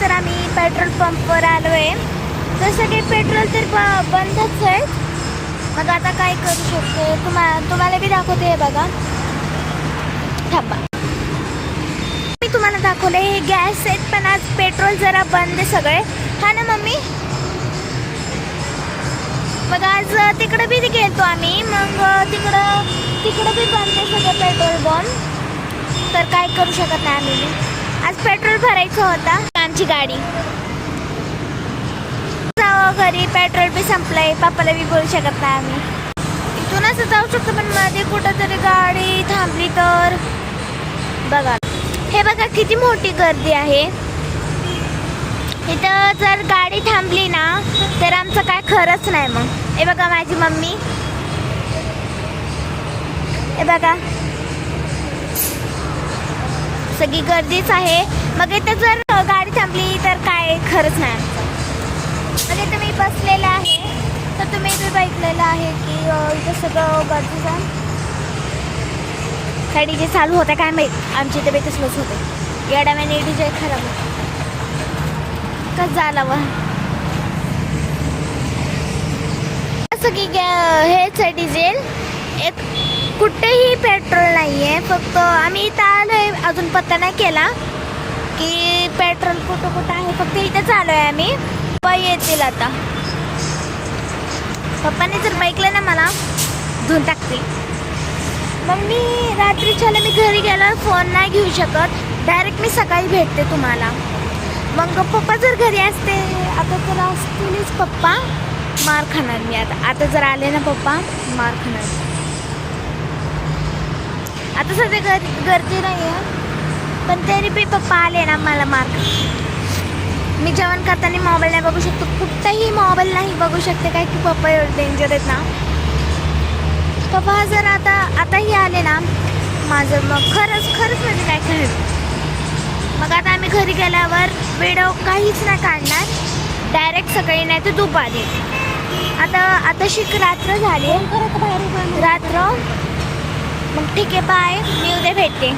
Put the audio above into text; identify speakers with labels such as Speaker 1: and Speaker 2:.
Speaker 1: तर आम्ही पेट्रोल पंपवर आलो आहे. जसं की पेट्रोल तर बंदच आहे. मग आता काय करू शकते तुम्हाला बी दाखवते. हे बघा, थांबा, मी तुम्हाला दाखवले हे गॅस आहेत, पण आज पेट्रोल जरा बंद आहे सगळे. हा ना मम्मी? मग आज तिकडे बी गेलतो आम्ही. मग तिकडं बी बंद आहे सगळं पेट्रोल पंप. तर काय करू शकत नाही आम्ही. आज पेट्रोल भरायचं होता आमची गाडी. जावं घरी, पेट्रोल बी संपलंय. पप्पाला बी बोलू शकत नाही आम्ही. इथूनच जाऊ शकतो, पण मध्ये कुठंतरी गाडी थांबली तर. बघा, हे बघा किती मोठी गर्दी आहे इथं. जर गाडी थांबली ना तर आमचं काय खरंच नाही. मग हे बघा माझी मम्मी, हे बघा सगळी गर्दीच आहे. मग इथं जर गाडी थांबली तर काय खरंच नाही आमचं. मग इथं मी बसलेलं आहे, तर तुम्ही बी बघितलेलं आहे की इथं सगळं गर्दीच आहे. गाडी जे चालू होतं काय माहीत, आमची इथे तसलंच होतं. या डाव्याने डीजे खराब होतं. कसं झालं व असं की हेच आहे डिझेल. एक कुठेही पेट्रोल नाही आहे. फक्त आम्ही इथं आलो आहे, अजून पत्ता नाही केला की पेट्रोल कुठं कुठं आहे. फक्त इथंच आलो आहे आम्ही. पप्पा येतील आता. पप्पाने जर ऐकलं ना मला धुवून टाकतील. मग मी रात्रीच्याला मी घरी गेल्यावर फोन नाही घेऊ शकत. डायरेक्ट मी सकाळी भेटते तुम्हाला. मग पप्पा जर घरी असते, आता तर असतीलच पप्पा, मार खाणार मी. आता जर आले ना पप्पा, मार खाणार. आता सध्या गर्दी नाही आहे, पण तरी बी पप्पा आले ना मला मार. मी जेवण करताना मोबाईल नाही बघू शकतो. कुठंही मोबाईल नाही बघू शकते, काय की पप्पा एवढे डेंजर आहेत ना. पप्पा जर आताही आले ना माझं, मग खरंच म्हणजे काय खरंच. मग आता आम्ही घरी गेल्यावर व्हिडिओ काहीच नाही काढणार. डायरेक्ट सकाळी नाही तर दुपारी. आता शिक रात्र झाली, रात्र. मग ठीक आहे, बाय. मी उद्या भेटते.